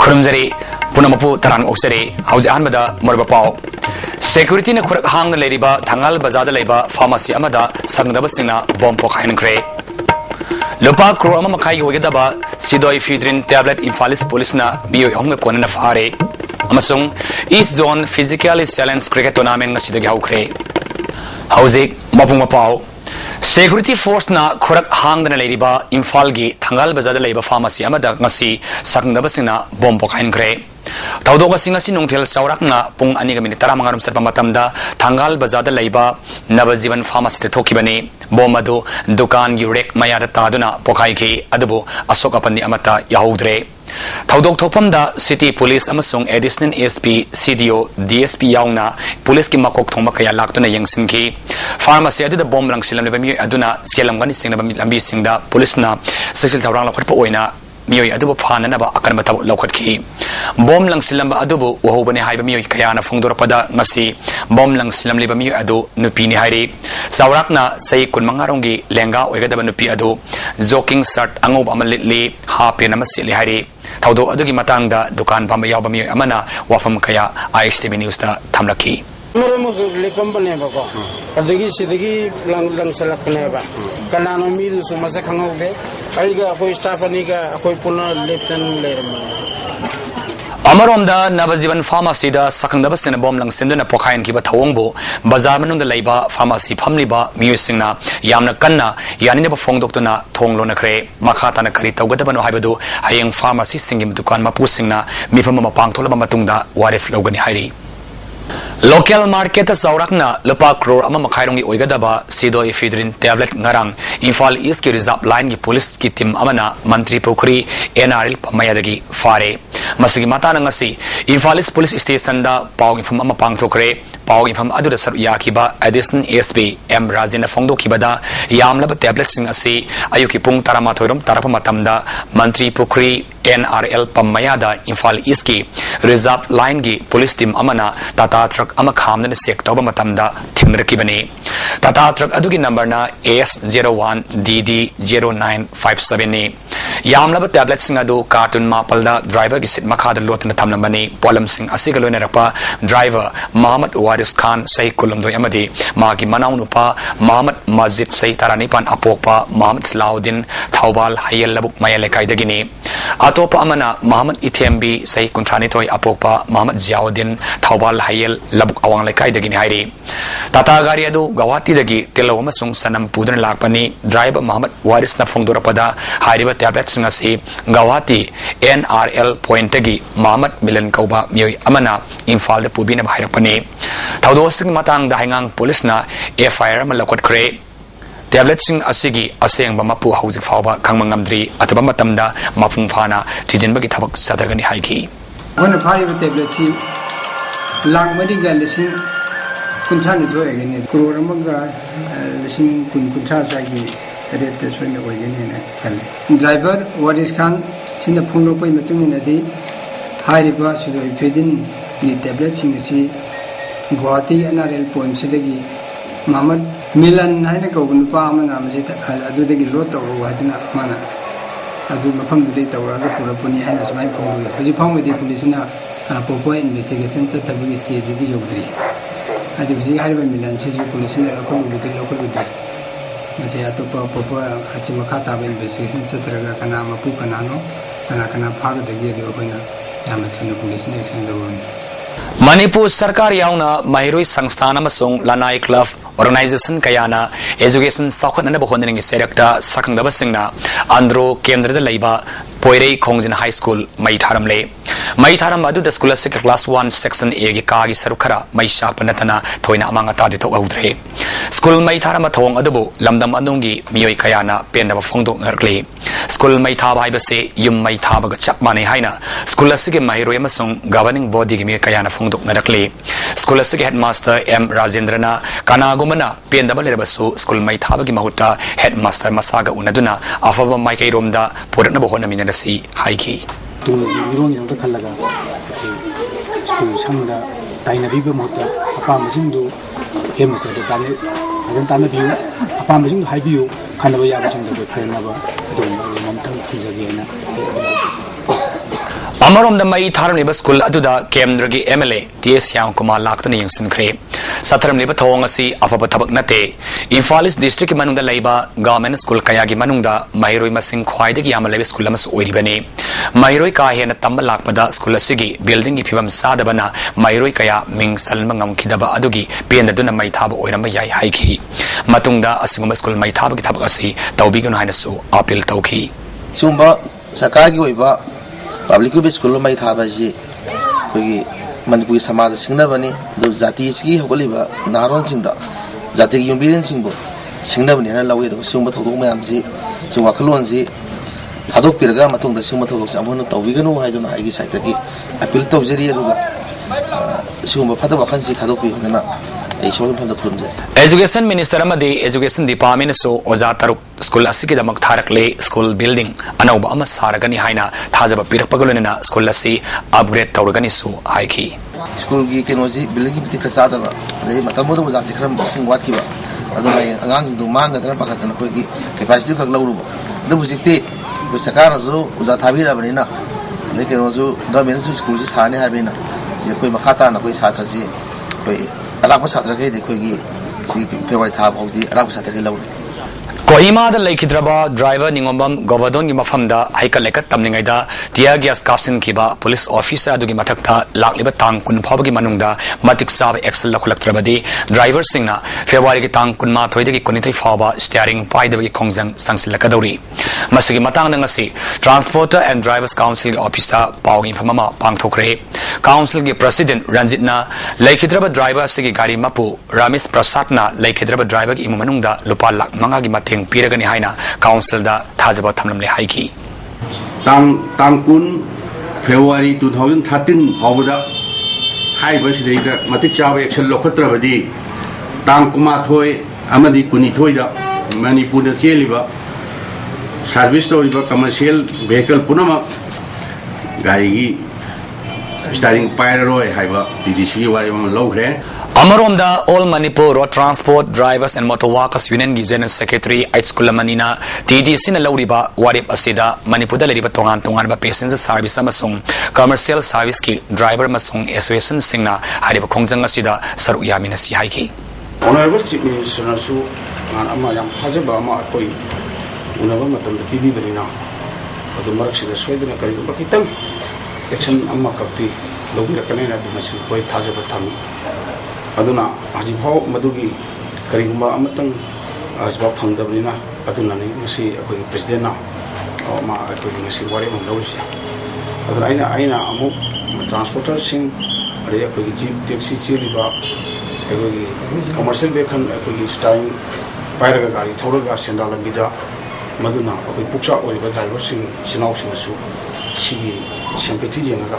खुरमजरी पुनमपु तरन ओक्सरे हौजे अहमद मरबा पाव सेक्यूरिटी ने खुरक हांग लेरिबा थंगाल बाजार लेबा फार्मेसी अमदा संगदबसिंगना बॉम्ब पोखाइनख्रे लुपा क्रोर अमा मखाई होगदबा सिदोई फिड्रिन टैबलेट इम्फालिस पुलिसना बियो हमग कोनना फारे अमसुंग east zone physically challenge cricket tournament ngasiदagi haukhre हौजे मपुंग मपाव Security force na खुरक हांगदना लेरिबा इम्फाल गी थंगाल बाजार लेबा फार्मेसी अमदा ngasi sakngdabasingna bomb pokainkhre तौदोग सिंगसी नुंगथेल चौराकना पुंग अनिग मिनिट 15 सतपा मतमदा थंगाल बाजार लेबा नवजीवन फार्मेसी ते थोखिबने बॉम्ब अदु दुकान गी रेक मयादा तादुना पोखाइखि अदुबो अशोक अपनी अमता यहौद्रे थौदोग थोफमदा सिटी पुलिस अमसुंग एडिशनल एसपी सीडीओ डीएसपी याउना पुलिस की मकोक थोंबा कया लाक्तुना यंगसिनखि फार्मेसी अदुदा बॉम्ब लंगसिलम लेबा मिय अदुना सेलमगनि सिंगना लंबी सिंगदा पुलिसना ससिल थौरांग लखटपा ओइना मियोय अदुबो फाननबा अकनबा थब लौखटखि बॉम्ब लंगसिलम अदुबो वहोबने हाइबा मियोय कयाना फोंदोरपदा ngasi बॉम्ब लंगसिलम लेबा मियोय अदु नुपीनि हाइरे सावराकना सई कुनमंगारोंगी लेंगा ओइगदबा नुपी अदु जोकिंग शर्ट अंगोब अमलिली हापे नमसिले हाइरे थौदो अदुगी मतंगदा दुकान फाम यावबा मियोय अमना वाफम कया ISTV न्यूज़ दा थमलखि मेरे मुझे लेकम बने बको अदगी सिदगी लंग सलक ने बा कनानो मीदु सुमसे खंगोगे आइगा कोई स्टाफ अनिगा कोई पुनः लेतन लेरम अमरोमदा नवजीवन फार्मेसी दा सकंगदबसिन बॉम्ब लंगसिंदुना पोखाइन किबा थवंगबो बाजार मनुंगदा लेबा फार्मेसी फमलिबा मियुसिंगना यामना कन्ना यानिनेबा फोंगदोक्तुना थोंगलोनखरे मखाताना करि तौगदबनो हाइबदु हयेंग फार्मेसी सिंगिम दुकान मापुसिंगना मिफम मपांगथोलबा मतुंगदा वारेफ लौगनि हाइरि Local market saurakna lupa crore ama makhairongi oigadaba sidoi fidrin tablet ngarang Imphal East ki reserve line ki police ki team amana mantri pokhri NRL pamayadagi fare masigi matana ngasi Imphal East police station da paw infam ama pangthokre paw infam aduda sar yakiba additional SB M Rajina phongdo kibada yamlaba tablet sing asi ayuki pung tarama thoirom tarapa matamda mantri pokhri NRL pamayada Imphal East ki reserve line ki police team amana tata truck ama khamna sek tawba matamda thingrakibani tata truck adugi number na AS01DD0957 ni yamlaba tablet sing adu cartoon mapalda driver ki sit makhada lotna thamlambani polam sing asigaloina rakpa driver Muhammad Waris Khan sai kulumdoi amadi magi manau nupa Muhammad Masjid sai tarani pan apokpa Muhammad Salahuddin Thawbal Hayel labuk mayale kaidagini atopa amana Muhammad Ithembi sai kunthani toy apokpa Muhammad Ziauddin Thawbal Hayel labuk awang lekai dagini hairi tata gari adu Guwahati dagi telo amasung sanam pudran lakpani driver Muhammad Waris na phongdorapada hairiba tablet singasi Guwahati NRL point dagi Muhammad Milan kauba miyoy amana Imphal da pubina bhairapani thawdosing matang da hangang police na FIR ma lokot kre tablet sing asigi aseng ba mapu hausi fawba khangmangamdri atuba matamda mafung phana tijinbagi thabak sadagani haiki wana phari tablet si lang madi ga lising kunthani thoi gani crore amaga lising kunthra sagi rate sone oigani na kal driver Waris Khan china phunglo poi matung na di hariba sidoi fedin ni tablet sing si Guwahati NRL point sidagi Muhammad Milan haina ko nupa amana masi adudagi lot tawro hadina mana adu mafam dulei tawraga purapuni haina samai phonglo hoji phongdi police na popo investigation chatabagi stage di yogdri adu ji hariba Milan si police na local udri masi atopa popo achima khata ba investigation chatraga kana mapu kanano kana phaga dagi adu koina yamna thina police na action lawon Manipur Sarkar yauna Mahiroi Sangsthan amasung Lanai Club Organization kayana Education Sakhatna bohonning selecta sakangdabasingna Andro Kendra Leiba Poirei Kongjin High School Maitharamle Maitharam adu the school class 1 section A gi kagi sarukara Maisha panatana thoina amanga tadi to audre School Maitharam thong adubu lamdam anungi miyoi kayana penaba phongdo ngarkle School Maithaba haibase yum Maithaba ga chapmane haina School asige Mahiroi amasung governing body gi mi kayana phongdo ngarakle School asige headmaster M Rajendrana kanagumana pendaba lerabasu School Maithaba gi mahuta headmaster masaga unaduna afava maikai romda puratna bohona minasi haiki 이론이 좀 달라가 스쿨 상다 다이나비가 못다 아빠 무슨도 해면서도 다른 다른 비유 아빠 무슨도 하이비유 간다고 야가 정도도 팔나 봐 그도 몸통 풍적이나 Amarom the Mai Taram Liba School Aduda Kendra MLA TS Yang Kumar Laktani Yangsin Kre Sataram Liba Tongasi Apabatabak Nate Infalis District Manunda Laiba Government School Kayagi Manunda Mairoi Masing Kwaidaki Yamalevi School Amas Oiribane Mairoi Kahe na Tamba Lakpada School Sigi Building Ipibam Sadabana Mairoi Kaya Ming Salmangam Kidaba Adugi Pian the Duna Maitaba Oirama Yai Haiki Matunda Asunguma School Maitaba Kitabasi Taubigan Hinasu Apil Tauki Sumba Sakagi Oiba Public School mai thaba ji kogi Manipuri samaj singna bani do jati ski holiba naron singda jati yumbirin singbo singna bani na lawe do sumba thodok mayam ji so waklon ji hadok pirga matong da sumba thodok samon tawiganu haiduna haigi saita ki appeal tawjeri aduga sumba phata wakhan ji thadok pi hodana Education Minister Amadi Education Department so Oza Taruk School Asiki Damak Tharakle School Building Anauba Ama Saragani Haina Thazaba Pirpagulina School Asi upgrade Tauragani so Haiki School Gi Kenozi Building Pitika Sadava the Matamoda was Atikram Sing Watkiba Agang to Manga Pakatan Kogi capacity of Lauruba the Muzikte with Sakarazo Uzatavira Banina they can also dominate schools is Hani Habina Yakoi Makata and Akoi Satrazi Alapu Satrake, the Kogi, favorite half of the Alapu Satrake. Kohima the Lake Hidraba, driver Ningombam, Govardon Gimafamda, Haikaleka Tamningaida, Tiagias Kapsin Kiba, police officer Dugimatakta, Lakliba Tang Kun Pabagi Manunda, Matik Sab Excel Lakulaktrabadi, driver Singna, February Tang Kunma Toidi Kuniti Faba, steering Pai the Kongzang Sansilakadori. Masigi Matang Nangasi, Transporter and Drivers Council Officer, Pawing Famama, Pangtokre, Council President Ranjitna, Lake Hidraba driver Sigi Gari Mapu, Ramis Prasatna, Lake Hidraba driver Imumanunda, Lupalak Mangagi Mati. Piragani Haina, Council da Tazaba Tamle Haiki. Tangkun, February 2013, Hobada, High Birthday, Matik Chava, Excel Lokotrabadi, Tangkuma Toy, Amadi Kunitoida, Manipur Seliva, Service Story, Commercial Vehicle Punama, Gaigi, starting Pyro, Hiva, DDC, whatever low hair. Amarom da All Manipur Road Transport Drivers and Motor Workers Union General Secretary Ait School Manina TDC na Lauriba Warip Asida Manipur da Leriba Tongan ba Passenger Service Amasung Commercial Service ki Driver Masung Association Singna Hariba Kongjang Asida Saru Yamina Si Haiki Honorable Chief Minister Nasu Ama Yang Tajaba Ama Koi Unaba Matam the PB Berina Adu Marakshida Sweden Kariba Bakitam Action Ama Kapti Logi Rakanena Dumasin Koi Tajaba Tami Aduna Hajibho Madugi Karigumba Amatang Asbab Hamdabrina Adunani Nasi President or Ma Nasi Warrior Loris Aduna Aina Amu Transporter Sing Jeep Taxi Chiliba Commercial Bacon Stein Paragari Toraga Sandala Bida Maduna Pucha or driver Sing Sinau Sinasu Sigi Shampeti Janaga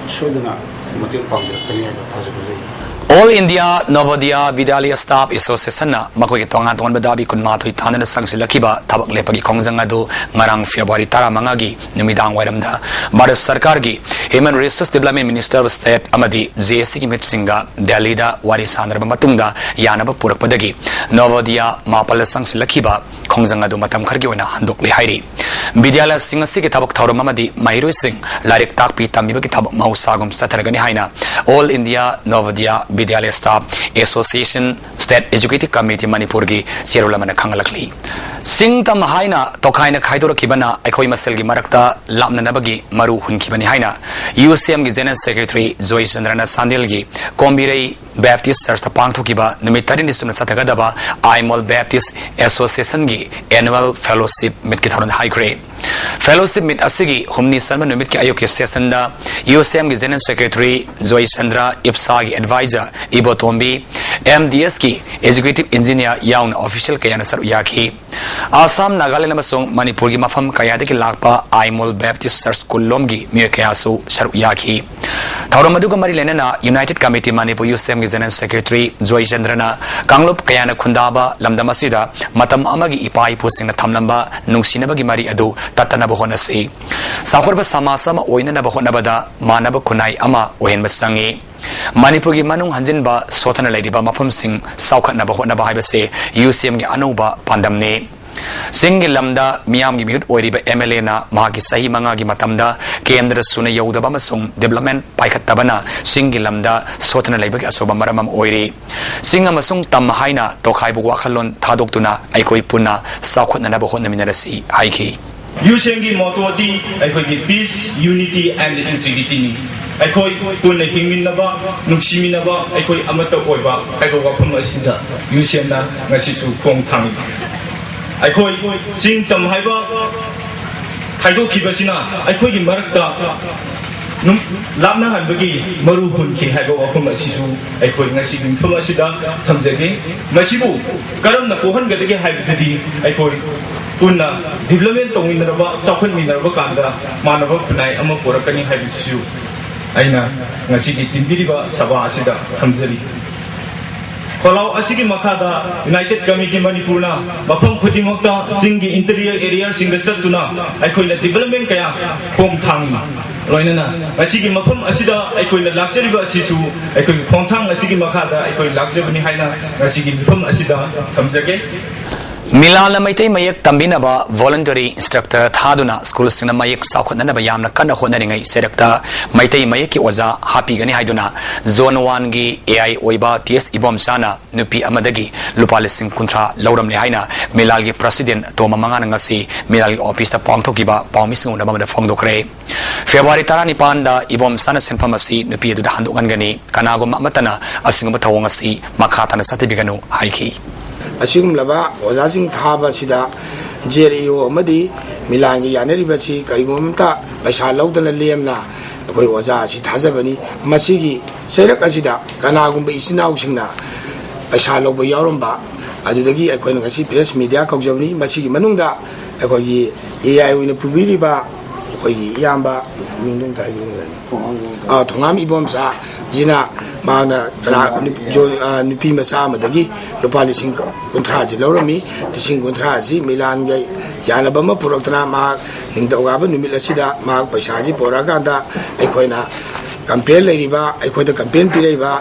Shodana Matil Pamela Kanya Tazabale. All India Novodia Vidalia Staff Association na Makoi Tonga Ton Badabi Kunmatoi Tanan Sangsilakiba Tabak Lepagi Kongzangado Marang February Tara Mangagi Numidang Waramda Bharat Sarkargi Human Resource Development Minister of State Amadi JSC Mitsinga Delhi da Wari Sandra Matunda Yanaba Purpadagi Novodia Mapala Sangsilakiba Kongzangado Matam Kargiona Handokli Hairi Vidyala Singasi Tabak Tauramamadi Mairu Singh Larik Takpi Tamiba Tabak Mausagum Sataragani Haina All India Novodia Vidyalaya Staff Association State Executive Committee Manipurgi Cherulamana Kangalakli Sing Tam Haina Tokaina Kaidora Kibana Ekoi Maselgi Marakta Lamna Nabagi Maru Hunkibani Haina UCM General Secretary Zoe Chandrana Sandilgi Kombirei Baptist Church Pangtukiba Numitarin Disum Satagadaba Imol Baptist Association Gi Annual Fellowship Mitkitharan High Grade Fellowship Mit Asigi Humni Sarma Numit Ki Ayoki Session da UCM General Secretary Zoe Chandra Ipsagi Advisor Ibo Tombi MDS Ki Executive Engineer Yaun Official Kayana Saru Yaki Assam Nagaland Amasung Manipur Gi Mafam Kayadiki Lakpa Imol Baptist Church Kulomgi Miyakayasu Saru Yaki Tauramaduga Marilenana United Committee Manipur UCM General Secretary Zoe Chandrana Kanglop Kayana Kundaba Lamdamasida Matam Amagi Ipai Pusing na Tamlamba Nungsinabagi Mari Adu Tatana Bohonasi Sakurba Samasama Oina Nabahonabada Manaba Kunai Ama Ohen Basangi Manipurgi Manung Hanjinba Sotana Lady Ba Mapum Sing Saukat Nabahonaba Hibase UCM Anuba Pandamne Singi lamda miyam gi miut oiriba MLA na mahagi sahi manga gi matamda kendra suna yaudaba masung development paikhattabana singi lamda sotana laibagi asoba maramam oiri singa masung tam haina tokhaibu wakhalon thadoktuna aikoi punna sakhotna na bahon naminarasi haiki Yusengi mototi aikoi peace unity and integrity aikoi punna hingminaba nuksiminaba aikoi amata oiba aibo wafam asida yusenna ngasisu khong thang aikoi sing tam haiba khaido khibasina aikoi gi marakta lapna hanbagi maru hun ki haiba wafam asisu aikoi ngasi gi fam asida thamjage masibu karamna kohan gadage haibudi aikoi punna development tongminaraba chawkhan minaraba kanda manaba khunai ama porakani haibisu aina ngasi gi timbiriba saba asida thamjari Kalau asigi makada United Committee Manipurna mafam khudimokta singi interior area singa satuna aikoina development kaya khom thang loinana asigi mafam asida aikoina laksariba asisu aikoi khongthang asigi makada aikoi laksabani haina asigi mafam asida thamjage Milala maitai mayak tambinaba voluntary instructor thaduna school singna mayak sakhotnanaba yamna kana honaringai serakta maitai mayaki oza happy gani haiduna zone 1 gi AI oiba TS ibom sana nupi amadagi lupalising kuntra lauram le haina milal gi president toma mangana ngasi milal gi office ta pangthokiba pawmisung na bamada phongdokre February 19 da ibom sana senphamasi nupi adu da handongan gani kanago matana asingba thawngasi makhatana satifiganu haiki Asigum laba wazasing thaba sida JRO amadi milangi yanaribasi karigomta paisa laudana lemna akoi waza si thajabani masigi sairak asida kanagumba isinau singna paisa lauba yauramba adudagi akoi ngasi press media kaujabni masigi manungda akoi AI wina pubiriba akoi yamba mingdong taibungani thongam ibomsa jina mana nupi masa amadagi lupa lising kontra ji laurami lising kontra ji milan ga yanabama puraktana ma ningdawaba numit asida ma paisa ji porakanda aikoina campaign leiriba aikoida campaign pireiba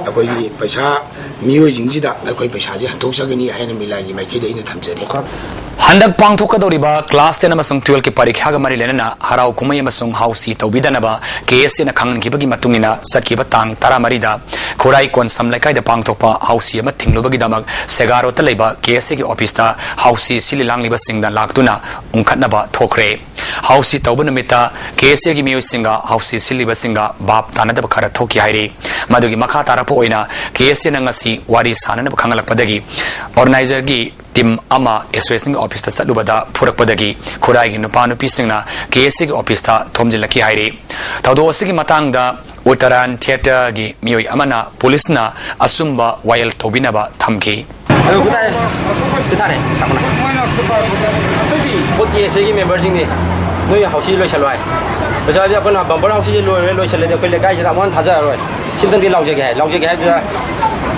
akoi paisa miyoi jingjida akoi paisa ji hantoksagani haina milan gi maikida ina thamjari Handak pangthokadoriba class 10 amasung 12 ki parikha ga mari lenana harau kumai amasung hausi tawbidanaba KS na khangn gibagi matungina sakhiba tang 13 da khorai kon samlaikai da pangthokpa hausi ama thinglubagi damak segaro ta leiba KS ki office ta hausi sililang liba singda laktuna ungkhatnaba thokre hausi tawbanamita KS ki miyo singa hausi siliba singa bab tanadaba khara thoki hairi madugi makha tarapo oina KS na ngasi wari sanana khangalakpadagi organizer gi Tim ama SOS office ta salubada phurakpadagi khorai gi nupa nupi singna KS ki office ta thomjilaki hairi tawdo sigi matangda Uttaran theater gi miyoi amana police na asumba wayal tobinaba thamki ayo kutare sakna bot KS gi member sing ni noi hausi loi chalwai baja dia apna bambar hausi loi chale de kole gai jara mon thaja roi simdan di lauje ge hai ja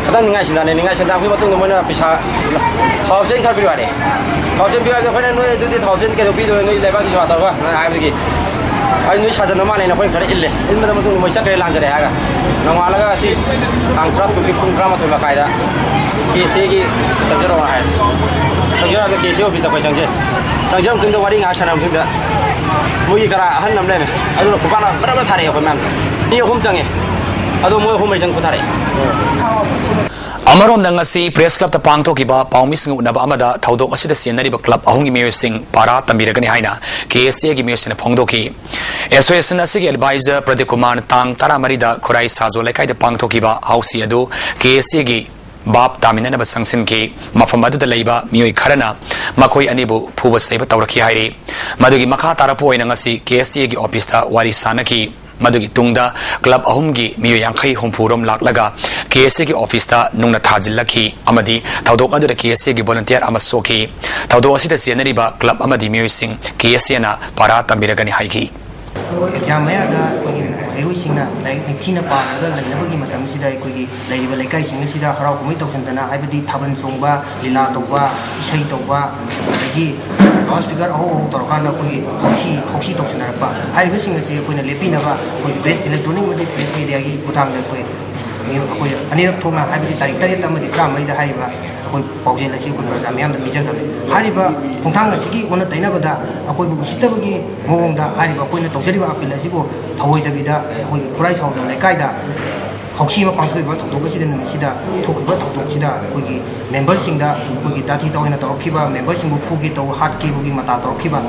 kadang ningai sinda phi matung mona pisa thousand thar bi ware thousand bi ware khone noi du thousand ke bi do noi leba ki wa ta ba ai bi ai noi saja na mane na khoi khare ille ilma da matung moi sakre lang jare aga na wala ga si angkrat tu ki pun krama thola kaida KS gi sajaro wa hai sajaro ga KS office pa sangje sangjam tung da wari nga sanam tung da moi kara han nam le me adu ko bana bara thare ko man ni hom change adu moi hom jang ko thare Amarom dangasi press club ta pangthokiba pawmising unaba amada thaudok asida sianariba club ahungi miyosing para tambiragani haina KSA gi miyosina phongdoki SOS na sig advisor Pradeep Kumar tang taramari da khorai sajo lekai da pangthokiba hausi adu KSA gi bab tamina na sangsin ki mafamadu da leiba miyoi kharana makoi anibu phuba saiba tawraki hairi madugi makha tarapo oina ngasi KSA gi office ta wari sanaki Madugi tungda club ahumgi miyo yangkai humpurom laklaga KSA ki office ta nungna thajillaki amadi thaudok adu da KSA ki volunteer amasoki thaudok asida sianariba club amadi miyo sing KSA na para tambiragani haiki jamaya da hero singna like nitina pa da labagi matam sida kogi laiba laikai singa sida harau kumai toksantana haibadi thaban chongba lila tokba isai tokba agi speaker ho torkana kogi hoksi toksana pa haiba singa se koina lepina ba koi press electronic media press media gi utang da koi अखोई अनिरक थोना हाइबदी तारीख 8 अमदी 13 हाइबा अखोई पाउजेल असी अखोई प्रजा ma'am the पिजग्रबे हारिबा खुंथांग असिगी ओना तैनाबदा अखोई बु सितबगी मोंगदा हारिबा अखोइना तौजरिबा appeal असिबो थवोइदबिदा अखोई खुराई साउजो लेकाइदा हौसी पांथोइबा थौदोकसिदा नमिसिदा थोकिबा थौदोकसिदा अखोई मेंबर सिंगदा अखोई दाथि तौना तौरखिबा मेंबर सिंगबु फुगे तौ हाट केबुगी मता तौरखिबा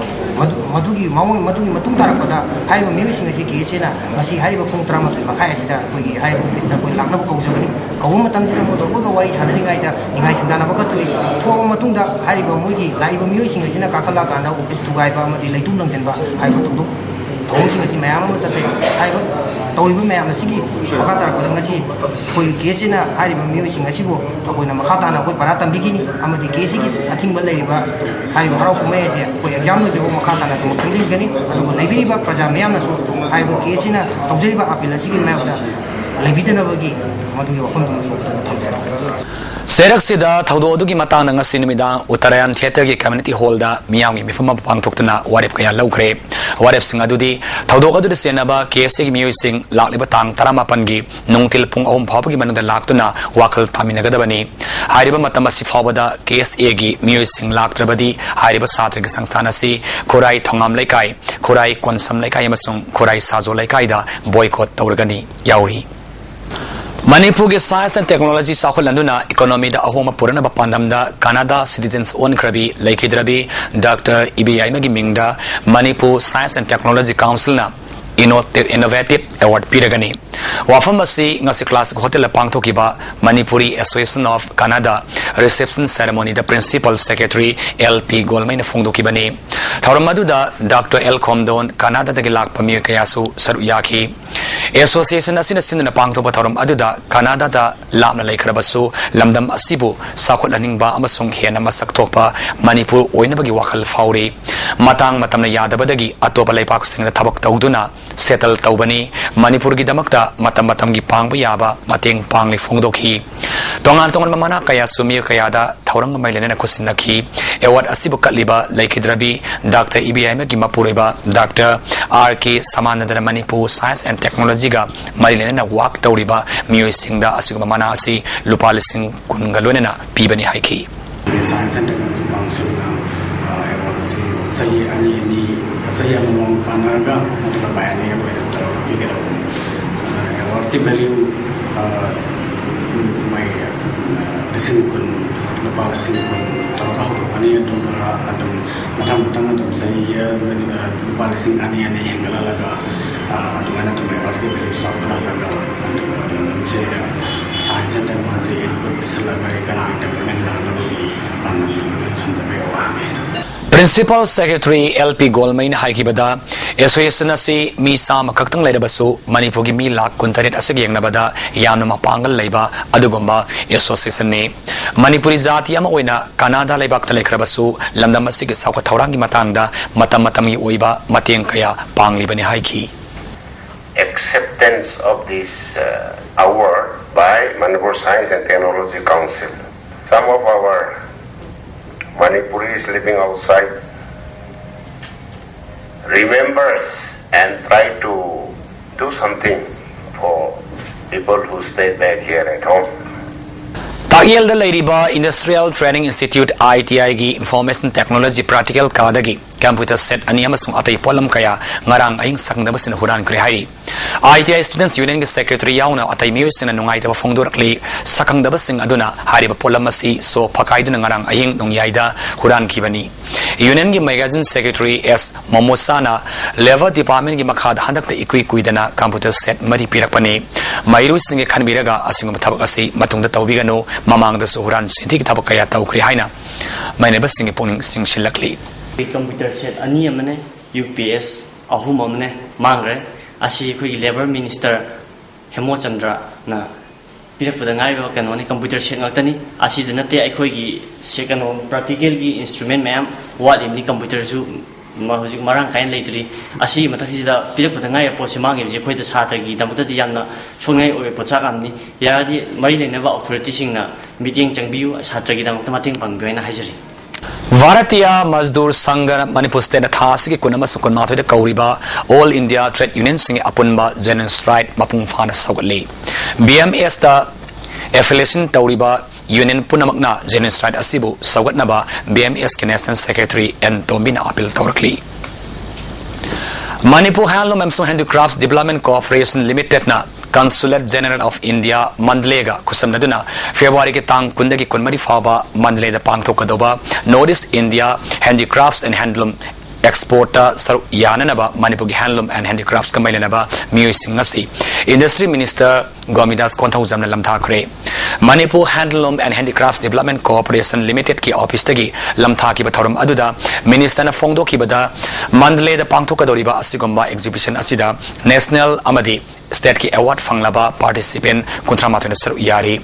मधुगी मावो मधुगी मतुंग तारकपदा हारिबा मिउसिंग असि केसेना मसी हारिबा पुंग 13 मखाय असिदा अखोई हारिबा पुलिसना अखोई लाकनब कौजबनी कौब मतमसिदा मोदो अखोइगा वारी साननिगाइदा निगाइ सिंदानबा कतुइ थोबा मतुंगदा हारिबा मोइगी लाइबा मिउसिंग असिना काखला काना ऑफिस तुगाइबा अमदि लैतुम लंजनबा हारिबा थौदोक थौसिंग असि मयाम अमा चते हारिबा तौइबा मयाम असिगी मखा तारकपदा ngasi अखोई केसेना हारिबा मिउसिंग असिबो अखोइना मखा ताना अखोई पारा तंबिगिनी अमदि केसिगी अथिंगबा लैरिबा हारिबा हराउ कुमै असे अखोई एग्जाम लैदबो मखा ताना दम संजिंगनी अदुगो लैबिरिबा प्रजा मयामनासु हारिबा केसेना तौजरिबा अपील असिगी मायबदा लैबिदनबगी मदुगी वफम दमसु थमजरा सेरक सिदा थौदो अदुगी मतांग ngasi numidang Uttarayan Theater gi community hall da miyangmi mifam pangthokna warep kaya laukhre warep sing adudi thaudo adu senaba KSA gi mioi sing lakliba tang 18 gi nungtil pung ahum phawgi manunda laktuna wakhal taminagadabani hairiba matam asi phawbada KSA gi mioi sing laktrabadi hairiba satri gi sangsthana si khorai thongam laikai khorai konsam laikai amasung khorai sajo laikai da boycott tawrgani yauri Manipur के science and technology साखोलंदुना economy दा अहोमा पुरना बपांदमदा Canada citizens ओन क्रबी लेखिद्रबी doctor इबीआई मगी मिंगदा Manipur science and technology council ना इनोवेटिव अवार्ड पीरगनी वाफम असी ngasi क्लास होटल पांगथोकिबा Manipuri association of Canada reception ceremony द प्रिंसिपल सेक्रेटरी एलपी गोलमैन फोंगदोकिबनी थौरमदुदा डॉक्टर एल खोमदोन कनाडा दगे लाकपा मी कयासु सरू याखी एसोसिएशन असिना सिनना पांगथोबा थौरम अदुदा कनाडा दा लामना लेखरबसु लमदम असिबु साखोलनिंगबा अमसुंग हेना मसक थोकपा मणिपुर ओइनबगी वाखल फाउरी मतंग मतमना यादबदगी अतोपा लेपाक सिंगना थबक तौदुना सेटल तौबनी मणिपुर की दमकता मतम मतम की पांगबा याबा मतेंग पांगली फोंगदोखी तोंगान तोंगान ममाना कया सुमी कयादा थौरंग मैलेना खुसिनखी एवार्ड असिबु कलिबा लेखिद्रबी डॉक्टर इबीआई में की मपुरेबा डॉक्टर आर के समानदर मणिपुर साइंस एंड टेक्नोलॉजी गा मैलेना वाक तौरिबा मियोइ सिंगदा असिगु ममाना असि लुपा लिसिंग कुनगलोनेना पीबनी हाइखी साइंस एंड टेक्नोलॉजी काउंसिल ना एवार्ड से सही अनि सही अमम कानरगा मतलब बायने होइना पिगेदा एवार्ड की वैल्यू मैं लिसिंग कुन लुपा लिसिंग कुन तौका हो अनि अदम मथम मतंग अदम सही लुपा लिसिंग अनि हेंगला लगा अदुगाना तो एवार्ड की वैल्यू साखरा लगा से साइंस एंड टेक्नोलॉजी इनपुट दिसलगा इकोनॉमिक डेवलपमेंट लानबगी लानबगी थमदबे वाने प्रिंसिपल सेक्रेटरी एलपी गोलमैन हाइकिबदा एसोसिएशन असी मी साम खक्तंग लेरबसु मणिपुर की मी लाख 19 असग यंगनबदा यामना मपांगल लेबा अदुगुंबा एसोसिएशन ने मणिपुरी जाति अमा ओइना कनाडा लेबाक तलेखरबसु लमदम असि के साख थौरांगी मतंगदा मतम मतम की ओइबा मतेंग कया पांगलिबनि हाइकी acceptance of this award by Manipur Science and Technology Council. Some of our Manipuris living outside remembers and try to do something for people who stay back here at home. Tagyel da Lairiba Industrial Training Institute ITI gi Information Technology Practical Kadagi computer set aniyama sung atai polam kaya ngarang aing saknaba sin huran kre hai ITI Students Union gi Secretary yauna atai miwi sin nungai da phongdorakli sakangdaba sing aduna hariba polam asi so phakaiduna ngarang aing nungyaida huran kibani Union gi Magazine Secretary S Momosana Level Department gi makhad handak ta ikui kuidana computer set mari pirakpani mairu sing gi khanbiraga asingum thabak asi matungda tawbigano mamang da suhuran sinthi gi thabak kaya tawkri haina maine basing gi poning sing shilakli computer set ani amane UPS ahum amane mangre asi khoi labor minister Hemo Chandra na pirak padangai ba kanone computer set ngakani asi dinate ai khoi gi second practical gi instrument ma'am wal imni computer ju ma hojik marang kain leitri asi mataksi da pirak padangai posima gi je khoi da satra gi damata di yanna songai oi pocha kamni yadi mari lena ba authority sing na meeting changbiu satra gi damata mating panggaina hajari Varatiya Mazdur Sangha Manipur State Thasi ki kunama sukun mathoi Kauriba All India Trade Union sing apunba General Strike mapung fana sawali BMS da affiliation tawriba union punamakna genuine stride asibu sagatnaba BMS ke national secretary N Tombina appeal tawrakli Manipur Handloom and Handicrafts Development Corporation Limited na Consulate General of India Mandlega kusamnaduna February ke tang kundagi kunmari faba Mandle da pangthokadoba Northeast India Handicrafts and Handloom exporter saru yananaba Manipur Handloom and Handicrafts kamailanaba mioi singasi Industry Minister Gomidas Konthauzamna lamthakre Manipur Handloom and Handicrafts Development Corporation Limited ki office tagi lamthaki bathoram aduda minister na fongdo ki bada Mandle da pangthokadoriba asigomba exhibition asida national amadi state ki award fanglaba participant kunthramatuna saru yari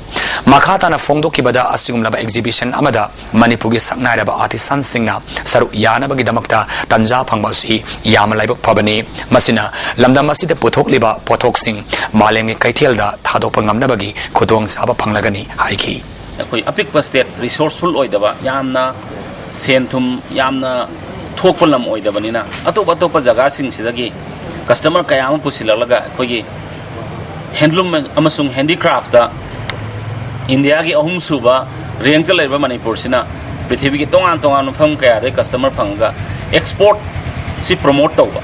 makhata na fongdo ki bada asigumlaba exhibition amada Manipur gi saknairaba artisan singna saru yana bagi damakta tanja phangba si yamalaiba phabani masina lamdam masida pothok liba pothok sing maleng kaithel da thadok pangamna bagi khudong saba phanglagani haiki koi apikpa state resourceful oidaba yamna senthum yamna thokpalam oidabanina atopa jaga sing sidagi customer kayama pusilalaga koi handloom amasung handicraft da India ki ahum suba rental leba Manipur sina prithvi ki tongan phang kaya de customer phanga export si promote tawba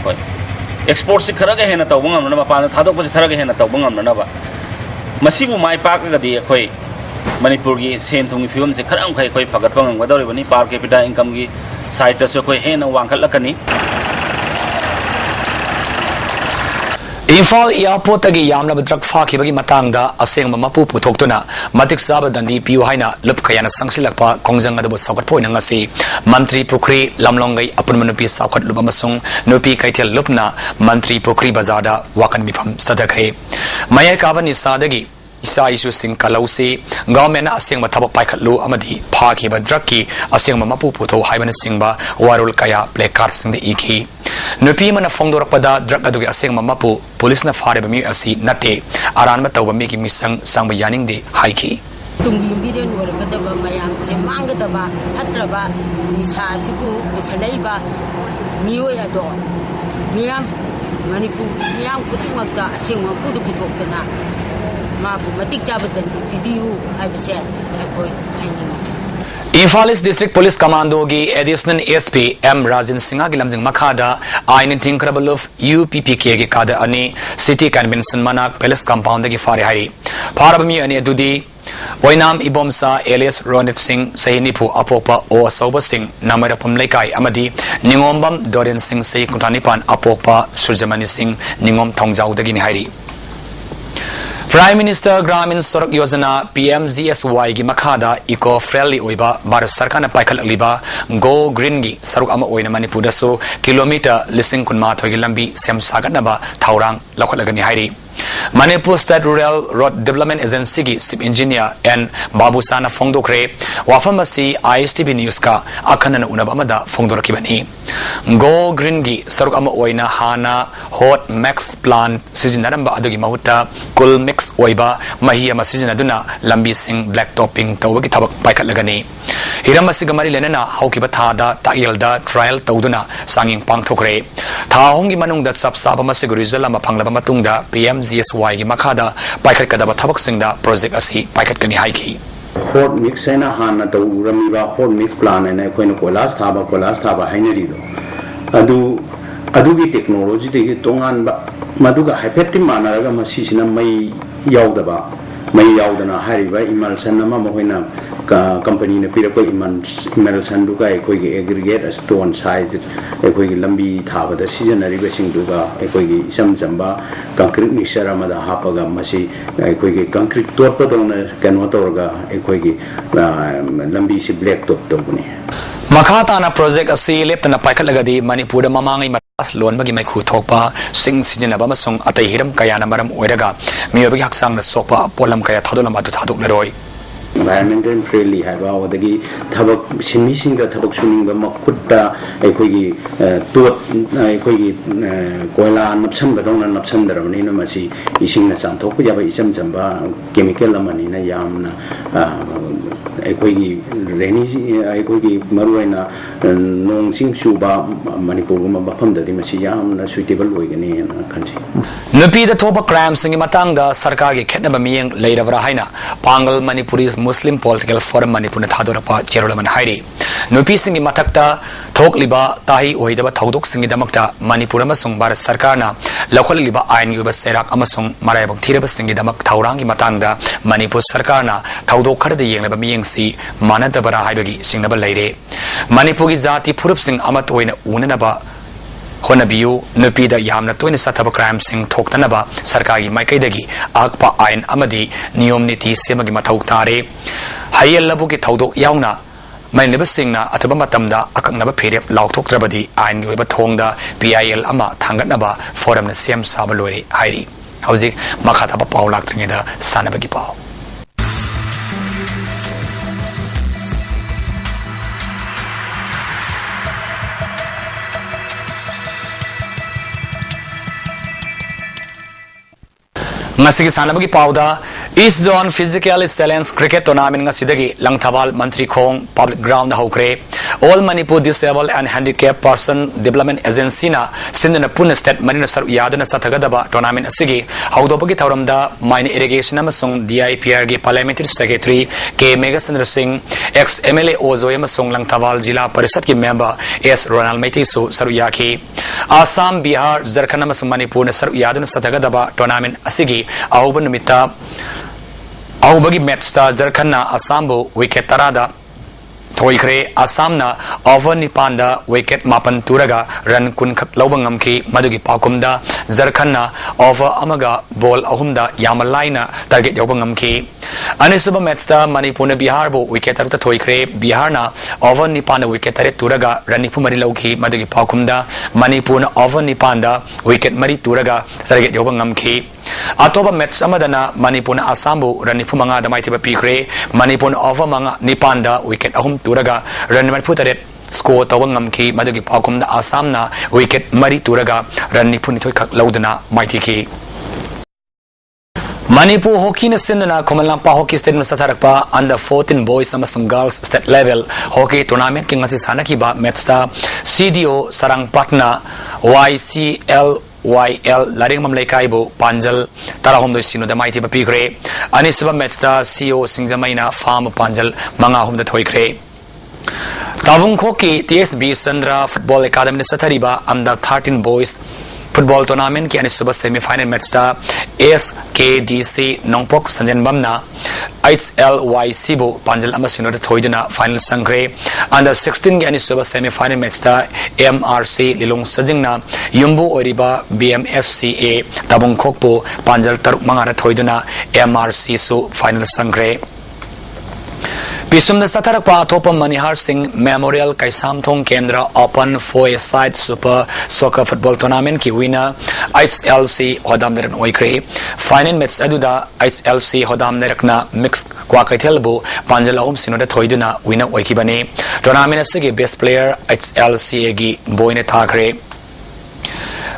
koi export si kharaga hena tawba ngamna ba pa thadok pa kharaga hena tawba ngamna ba masibu mai pak ga di koi Manipur ki senthung film se kharang khai koi phagat pang ngadori bani per capita income ki site so koi hena wangkhat lakani Infal airport tagi yamna drug faki bagi matangda aseng mapu putoktuna matik saba dandi piu haina lup kayana sangsilakpa kongjang adabu sakat poina ngasi mantri pukri lamlongai apun manupi sakat lup amasung nupi kaitel lupna mantri pukri bazada wakan mifam sadakhe maya kawani sadagi isa isu sing kalausi government aseng mathaba paikhatlu amadi phaki ba drug ki aseng mapu putho haibana singba warul kaya play card sing de iki nupi mana fongdor pada drug adugi aseng mapu police na fare bami asi nate aran ma tawba mi ki misang sangba yaning de haiki tungi biren wor kadaba mayam che mangdaba hatraba nisa sibu chalaiba mioi ado miyam Manipur miyam kutumakta aseng mapu du pitokna mapu matik jabadan pidiu aibse akoi hainini Infalis District Police Commando gi additional SP M Rajan Singha gi lamjing makhada ainin thinkrabalof UPPK gi kada ani city convention manak palace compound gi fare hari farabami ani adudi Oinam Ibomsa alias Ronit Singh Sahinipu Apopa O Soba Singh Namarapum Lekai Amadi Ningombam Dorian Singh Say Kuntanipan Apopa Surjamani Singh Ningom Tongjau Dagini Hari Prime Minister Gramin Sorak Yojana PMGSY gi makhada eco friendly oiba Bharat Sarkar na paikhat liba Go Green gi saruk ama oina Manipur da so kilometer listing kunma thogi lambi sem sagat naba thaurang lakholagani hairi Manipur State Rural Road Development Agency gi chief engineer and Babu Sana Fongdokre wafamasi ISTV News ka akhanana unaba amada fongdorakibani Go Green gi saruk ama oina hana hot max plant sizinaramba adugi mahuta kul mix oiba mahi ama sizinaduna lambi sing black topping tawagi thabak paikhatlagani hiramasi gamari lenana haukiba thada tailda trial tawduna sanging pangthokre tha hongi manungda sabsaba masigu result ama phanglaba matungda PMGSY gi makhada paikhat kadaba thabak singda project asi paikhat kani haiki hot mix ena hana to ramiba hot mix plan ena koina kolas thaba hainari do adugi technology de tongan ba maduga hypepti manaraga masisina mai yaudaba mai yaudana hariba emulsion nama mohoina company na pira ko emulsion duga ekoi gi aggregate stone size ekoi gi lambi thaba da seasonary basing duga ekoi gi samjamba concrete mixture amada hapaga masi ekoi gi concrete torpa dona kano torga ekoi gi lambi si black top tobuni Makhata na project asi leptana paikhatlagadi Manipur da mamangai matas lon bagi mai khu thokpa sing sijinaba masung atai hiram kaya na maram oiraga miyobagi haksang na sokpa polam kaya thadolam adu thaduk leroi environmental friendly haiba odagi thabak simi singa thabak suninga makutta ekhoigi tot ekhoigi koila napsan badong napsan darabani na masi isingna samthok jaba isam jamba chemical amani na yamna ekhoigi rainy ekhoigi maruaina nong sing suba Manipur ma bafam dadi masi yamna suitable oigani na khanji Nupi the Toba crime sing matanga Sarkagi Ketnaba Ming later Haina, Pangal Manipuri's Muslim Political Forum Manipuna Tadorapa, Jerolaman Haidi. Nupi sing matakta, Tok Liba, Tahi, Oidaba Tauduk sing damakta, Manipurama sung Bar Sarkana, local Liba Ain Yuba Serak Amasung, Marabak Tiraba sing damak Taurangi Matanga, Manipur Sarkana, Taudokar the Yang Ming si, Manadabara Haibagi, Singaba Lady. Manipugi Zati Purup sing Amatoin Unanaba. Honabiu, Nupida Yamna Twin Sataba crime sing Toktanaba, Sarkagi Maikaidagi, Akpa Ain Amadi, Niom Niti Semagi Matauk Tare, Hayel Labuki Taudo Yauna, my never singna Atabamatamda, Akanaba Pedip, Lautok Trabadi, Ain Yuba Tonga, PIL Ama, Tanganaba, Forum the Sem Sabalori, Heidi. How's it? Makataba Paul acting in the Sanabagi Pau. Ngasigi sanabagi pauda East Zone Physical Excellence Cricket Tournament ngasidagi Langthabal Mantri Khong Public Ground haukre All Manipur Disabled and Handicapped Person Development Agency na Sindana Pune State Marina Sar Yadana Satagadaba Tournament asigi haudopagi tauramda Mine Irrigation amasung DIPR ge Parliamentary Secretary K Megasandra Singh ex MLA Ozoy amasung Langthabal Jila Parisad ki member S Ronald Maiti su saruyaki Assam Bihar Jharkhand amasung Manipur na Sar Yadana Satagadaba Tournament asigi Auban Mita Aubagi Metsta Zarkana Asambo Wicket Tarada Toikre Asamna over Nipanda Wicket Mapan Turaga Ran Kunkat Laubangamki Madugi Pakumda Zarkana over Amaga Ball Ahumda Yamalaina Target Yobangamki Anisuba Metsta Manipuna Biharbo Wicket Tarta Toikre Biharna over Nipanda Wicket Turaga Ranipumari Lauki Madugi Pakumda Manipuna over Nipanda Wicket Mari Turaga Target Yobangamki Atoba Mets Amadana, Manipuna Asambu, Ranipumanga, the mighty Pikre, Manipun over Manga, Nipanda, Wicket Ahum Turaga, Raniputaret, Score Tawangamki, Madugi Pakum, the Asamna, Wicket Mari Turaga, Ranipunitoka Laudana, Mighty Key. Manipur hockey na sindana Komalampa hockey stadium Satarakpa under 14 boys amasung girls state level hockey tournament king ngasi sanaki ba Metsta CDO Sarang Patna YCL YL Laring Mamlekaibo Panjal Tarahom do Sino the mighty Papigre Anisaba Metsta CEO Singjamaina Farm Panjal Manga Hum the Toikre Tavung Hockey TSB Sandra Football Academy Satariba under 13 boys Football tournament ki Anisaba semi-final Metsta SKDC Nongpok Sanjan Bamna HLY Bo Panjal Amasino the Toidana final Sangre under 16 ki Anisaba semi-final Metsta MRC Lilong Sajingna Yumbu Oriba BMFCA Tabung Kokpo Panjal Taruk Mangara Toidana MRC so final Sangre Pisum the Satarakpa Topa Manihar Singh Memorial Kaisam Thong Kendra Open 4-a-side Super Soccer Football Tournament ki winner HLC Hodam Deran Oikre Final match Aduda HLC Hodam Derakna Mixed Kwakaitelbo Panjalahum Sinoda Toiduna winner Oikibani Tournament Sigi Best Player HLC Egi Boine Thakre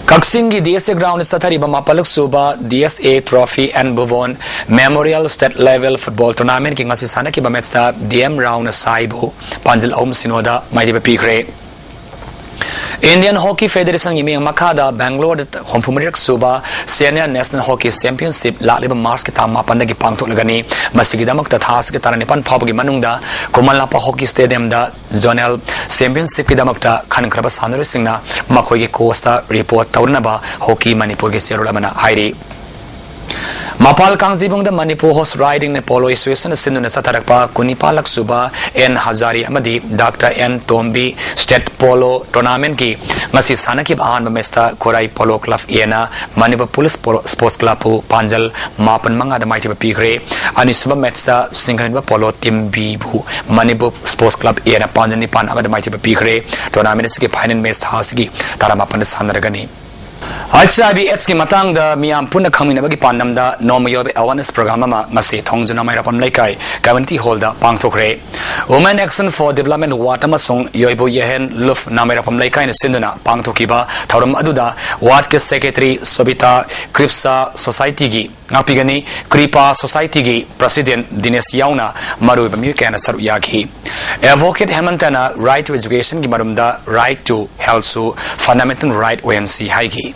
Kaksingi DSA ground Satariba Mapaluk Suba DSA Trophy and Buvon Memorial State Level Football Tournament King Asisana Kibametsta DM round Saibo Panjal Om Sinoda Maitiba Pikre Indian Hockey Federation Yiming Makada Bangalore Hompumirik Suba Senior National Hockey Championship Laliba Mars Kita Mapanda ki Pangtok Lagani Masigidamak Tatas ki Taranipan Pabagi Manungda Kumalapa Hockey Stadium da Zonal Championship ki Damakta Kankraba Sanru Singna Makogi Costa Report Taunaba Hockey Manipur ki Serulamana Hairi Mapal Kangzibung the Manipur horse riding the polo association Sinduna Satarakpa Kunipalak Suba N Hazari Amadi Dr. N Tombi State Polo Tournament ki Masi Sanakib An Mesta Korai Polo Club Ena Manipur Police Sports Club Panjal Mapan Manga the Mighty Pigre Anisuba Metsta Singhanwa Polo Team Bibu Manipur Sports Club Ena Panjani Pan Amada Mighty Pigre Tournament Siki Pine Mest Hasigi Taramapan Sandaragani HIV AIDS ki matang da miyam puna khamina bagi pandam da nomayob awareness program ma mase thongjuna mai rapam laikai community hall da pangthokre Women Action for Development Watama song yoibo yehen luf namai rapam laikai na sinduna pangthokiba thoram aduda ward ke secretary Sobita Kripsa Society gi ngapigani Kripa Society gi president Dinesh Yauna maru bamyu kana saru yaki Advocate Hemantana right to education gi marumda right to health so fundamental right ONC haiki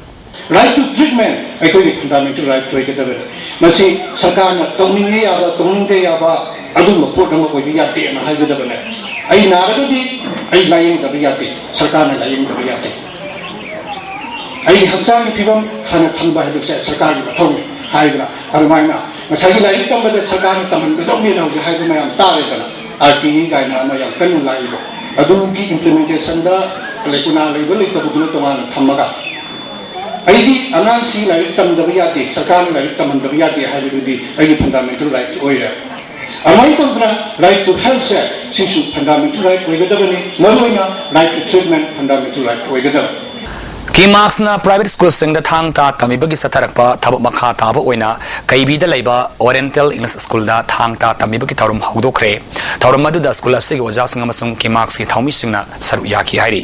right to treatment ꯑꯩꯈꯣꯏꯒꯤ fundamental right ꯑꯣꯏꯒꯗꯕꯅꯤ ꯃꯁꯤ ꯁꯔꯀꯥꯔꯅ ꯇꯧꯅꯤꯡꯉꯦ ꯌꯥꯕ ꯇꯧꯅꯤꯡꯗꯦ ꯌꯥꯕ ꯑꯗꯨꯝꯕ ꯄꯣꯠ ꯑꯃ ꯑꯣꯏꯕ ꯌꯥꯗꯦꯅ ꯍꯥꯏꯒꯗꯕꯅꯤ ꯑꯩ ꯅꯥꯔꯒꯗꯤ ꯑꯩ ꯂꯥꯌꯦꯡꯗꯕ ꯌꯥꯗꯦ ꯁꯔꯀꯥꯔꯅ ꯂꯥꯌꯦꯡꯗꯕ ꯌꯥꯗꯦ ꯑꯩ ꯍꯛꯆꯥꯡꯒꯤ ꯐꯤꯕꯝ ꯍꯥꯟꯅ ꯈꯪꯕ ꯍꯥꯏꯕꯁꯦ ꯁꯔꯀꯥꯔꯒꯤ ꯃꯊꯧꯅꯤ ꯍꯥꯏꯕ꯭ꯔꯥ ꯑꯗꯨꯃꯥꯏꯅ ꯉꯁꯥꯏꯒꯤ ꯂꯥꯏꯔꯤꯛ ꯇꯝꯕꯗ ꯁꯔꯀꯥꯔꯅ ꯇꯝꯍꯟꯒꯗꯧꯅꯤꯅ ꯍꯧꯖꯤꯛ ꯍꯥꯏꯕ ꯃꯌꯥꯝ ꯇꯥꯔꯦꯗꯅ RTE ꯀꯥꯏꯅ ꯑꯃ ꯌꯥꯝ ꯀꯟꯅ ꯂꯥꯛꯏꯕ ꯑꯗꯨꯒꯤ ꯏꯝꯄ꯭ꯂꯤꯃꯦꯟꯇꯦꯁꯟꯗ ꯂꯩꯀꯨꯅꯥ ꯂꯩꯕ ꯂꯩꯇꯕꯗꯨꯅ ꯇꯣꯉꯥꯟꯅ ꯊꯝꯃꯒ ꯑꯩꯗꯤ ꯑꯉꯥꯡꯁꯤ ꯂꯥꯏꯔꯤꯛ ꯇꯝꯗꯕ ꯌꯥꯗꯦ ꯁꯔꯀꯥꯔꯅ ꯂꯥꯏꯔꯤꯛ ꯇꯝꯍꯟꯗꯕ ꯌꯥꯗꯦ ꯍꯥꯏꯕꯗꯨꯗꯤ ꯑꯩꯒꯤ ꯐꯟꯗꯥꯃꯦꯟꯇꯦꯜ ꯔꯥꯏꯠ ꯑꯣꯏꯔꯦ ꯑꯗꯨꯃꯥꯏꯅ ꯇꯧꯗꯅ ꯔꯥꯏꯠ ꯇꯨ ꯍꯦꯜꯊꯁꯦ ꯁꯤꯁꯨ ꯐꯟꯗꯥꯃꯦꯟꯇꯦꯜ ꯔꯥꯏꯠ ꯑꯣꯏꯒꯗꯕꯅꯤ ꯃꯔꯨꯑꯣꯏꯅ right to treatment fundamental right ꯑꯣꯏꯒꯗꯕꯅꯤ Kimaxna private school singda thang ta tamibagi satharakpa thabak makha taba oina kaibida leiba Oriental English School da thang ta tamibagi taurum hawdokre taurum madu da school asigi oja singa masung Kimax ki thaumi singna saru yaki hairi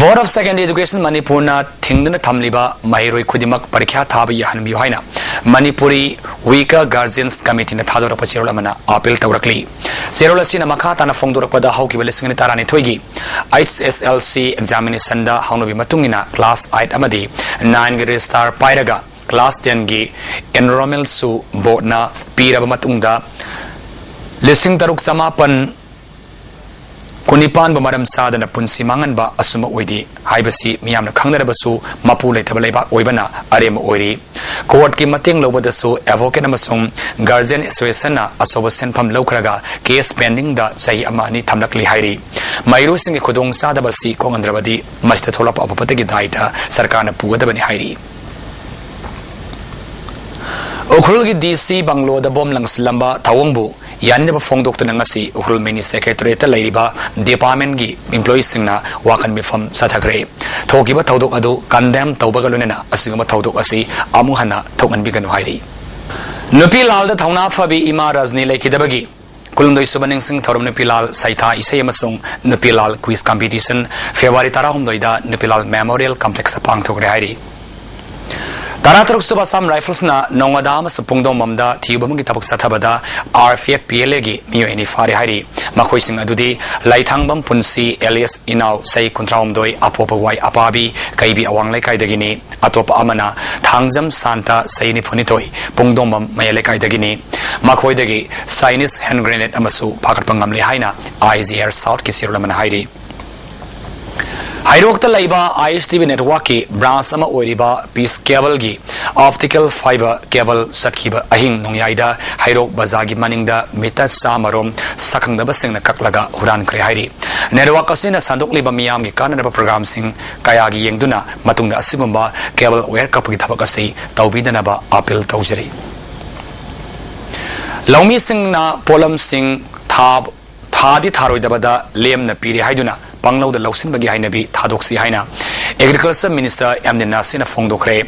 Board of Secondary Education Manipur na thingduna thamliba mahiroi khudimak parikha thaba yahan mi haina Manipuri Weaker Guardians Committee na thadora pachirol amana appeal tawrakli Serol sina makha tana fongdorakpada hawkiba lisingni tarani thoigi HSLC examination da haunubi matungina class 8 amadi 9 gi register pairaga class 10 gi enrollment su board na piraba matungda lising taruk samapan Kunipan bamaram sadana punsi mangan ba asuma oidi haibasi miyamna khangdarabasu mapu leitaba leiba oibana arema oiri court ki mateng lobadasu advocate amasung guardian association na asoba senpham lawkhraga case pending da sahi ama ni thamlakli hairi mairu sing khudong sadabasi kongandrabadi masta tholap apapatagi daita sarkarna pugadabani hairi Ukhulgi DC Banglo da bom langslamba thawangbu yanida fongdokta ngasi ukhul mini secretary ta leiriba department gi employees singna wakan mifam sathagre thokiba thawdok adu condemn tawbagalunena asigama thawdok asi amuhana thokan biganu hairi Nupi Lal da thawna phabi ima rajni lekidabagi Kulundoi subaning sing thorum Nupi Lal saitha isai amasung Nupi Lal quiz competition February 13 da Nupi Lal Memorial Complex pangthokre hairi Taratruk Subasam Rifles na Nongadam Supungdom Mamda Tibum Gitabuk Satabada RFF PLG Mio any Fari Hari Makoising Adudi Laitangbam Punsi Elias Inau Say Contraum Doi Apopawai Apabi Kaibi Awang Lekai Dagini Atop Amana Tangzam Santa Sayni Punitoi Pungdomam Mayalekai Dagini Makoi Dagi Chinese hand grenade Amasu Pakapangam Lehaina IZR South Kisiraman Hairi Hairokta Laiba ISTV network ki branch ama oiriba piece cable gi optical fiber cable sakhiba ahing nongyaida Hairok bazagi maningda mita samarom sakhangdaba singna kaklaga huran khre hairi network asina sandok liba miyam gi kanaba program sing kaya gi yengduna matungda asigumba cable wire kapagi thabak asai tawbidanaba appeal tawjari Laumi singna polam sing thadi tharoidabada lemna piri haiduna Panglau the Lausin Bagi Hainabi, Tadoxi Haina. Agriculture Minister Amden Nasina Fongdokre.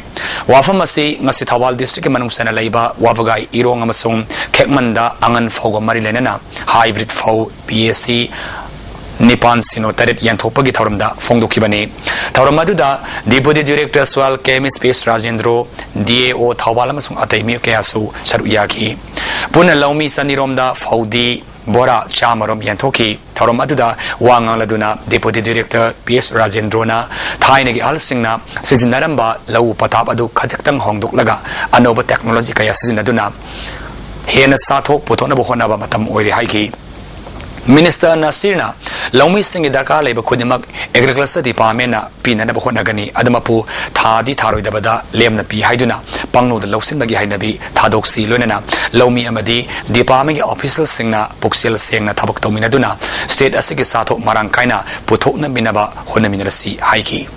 Wafamasi, Nasitawal District Manusana Laiba, Wavagai, Irong Amasung, Kekmanda, Angan Fogo Marilenana, Hybrid Fo, PSC, Nippon Sino Taret Yantopagi Taurumda, Fongdokibani. Tauramaduda, Deputy Director Swal, Kemi Space Rajendro, DAO Tawalamasung Atemi Kayasu, Saruyaki. Puna Laumi Saniromda, Faudi. Bora Chamarom Yantoki, Tauromaduda, Wang Laduna, Deputy Director PS Rajendrona, Thainagi Alsingna, Sizinaramba, Lau Patapadu, Kazaktang Hongduk Laga, Anova Technology Kaya Sizinaduna, Hena Sato, Potona Bohonaba Matam Oiri Haiki. Minister Nasirna, Laumi Singi Daka Labor Kudimak, Agriculture Department, Pinana Bohonagani, Adamapu, Tadi Taro Dabada, Lemna Pi Haiduna, Pangno the Lausin Bagi Hainabi, Tadoxi Lunana, Laumi Amadi, Department Officials Singna, Puxil Singna Tabak Dominaduna, State Asigisato Marankaina, Putokna Minaba, Honaminasi, Haiki.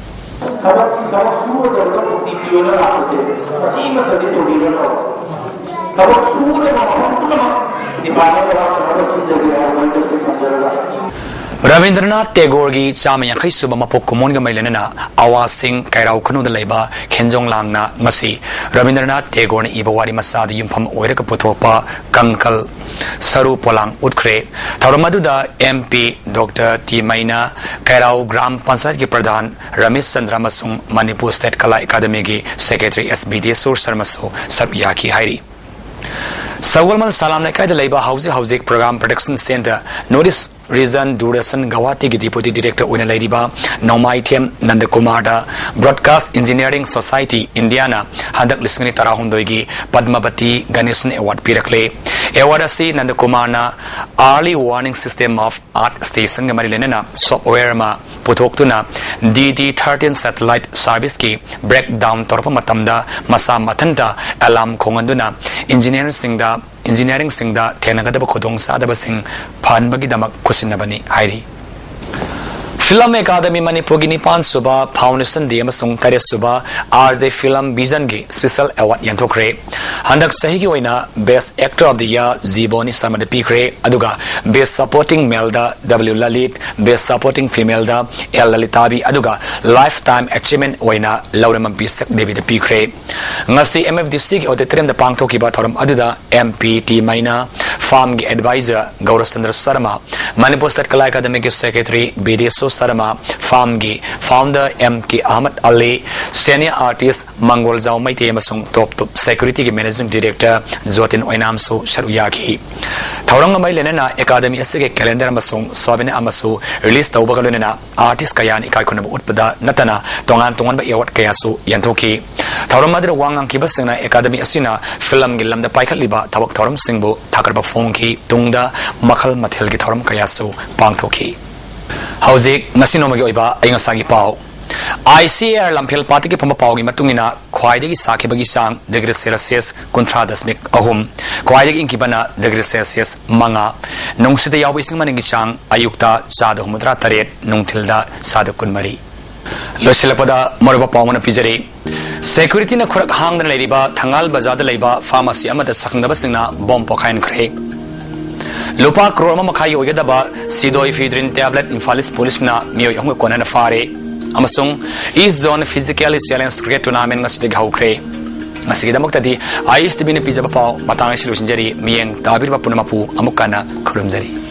Ravindranath Tagore gi Chamaya Khaisuba Mapok Kumonga Mailenana Awa Singh Kairau Kanu the Laiba Kenjong Langna Masi Ravindranath Tagore Ibawari Masadi Yumpam Oiraka Putopa Kankal Saru Polang Utkre Tauramaduda MP Dr. T Maina Kairau Gram Pansat ki Pradhan Ramesh Chandra Masung Manipur State Kala Academy gi Secretary SBD Sur Sarmaso Sabyaki Hairi Sawalman Salam Nakai the Labor Housing Program Protection Center notice region duration Guwahati gi deputy director oina lairiba Nomai Them Nandakumar da broadcast engineering society Indiana handak lisngani tarahundoi gi Padmavati Ganesan award pirakle award asi Nandakumar na early warning system of art station ga marilenana software ma puthok tuna DD13 satellite service ki breakdown torpa matamda masa mathanta alarm khonganduna engineering singda thenagadaba khodong sadaba sing phanbagi damak khusinabani hairi Film Academy Manipuri Nipan Suba Foundation de amasung Tare Suba RJ Film Vision gi Special Award yanthokre handak sahi gi oina Best Actor of the Year Ziboni Samad pikre aduga Best Supporting Male da W Lalit Best Supporting Female da L Lalitabi aduga Lifetime Achievement oina Lauramam Pisak Devi de pikre ngasi MFDC gi auditorium da pangthoki ba thoram aduda MPT Maina Farm gi Advisor Gaurasandra Sharma Manipur State Kala Academy gi Secretary BDSO Sarama Farm gi Founder MK Ahmad Ali Senior Artist Mangol Zau Maite amasung Top Security gi Managing Director Zotin Oinam so Sharuyaki Thaurang mai lenena Academy asige calendar amasung Sobene amasu release tawbagalunena artist kayan ikai khunab utpada natana tongan ba award kayasu yantoki Thauram madra wangang ki basna Academy asina film gi lamda paikhatliba thabak thauram singbu thakarba phone ki tungda makhal mathel gi thauram kayasu pangthoki Hauzik Nasinoma Yoiba Ayasagi Pau ICR Lampel Party Pama Pau Matungina Quaidi Sakibagi Sang degree Celsius Contradas Mik Ahum Quaidi Inkibana degree Celsius Manga Nungsida Yawising Maningichang Ayukta Sada Humudra Taret Nungtilda Sada Kunmari Losilapada Morba Pamana Pijari Security na Kurak Hang the Ladiba Tangal Bazada Leba Pharmacy Amata Sakandabasina Bomb Pokain Kre Lupa Kroma Makai Oyadaba Sidoi Fidrin tablet Infalis Police na Mio Yong Konan Fare Amasung East Zone Physically Challenge Cricket Tournament Nastig Haukre Masigidamokti I used to be in a pizza pao Matang Solution Jerry Mieng Tabir Punamapu Amukana Kurumzari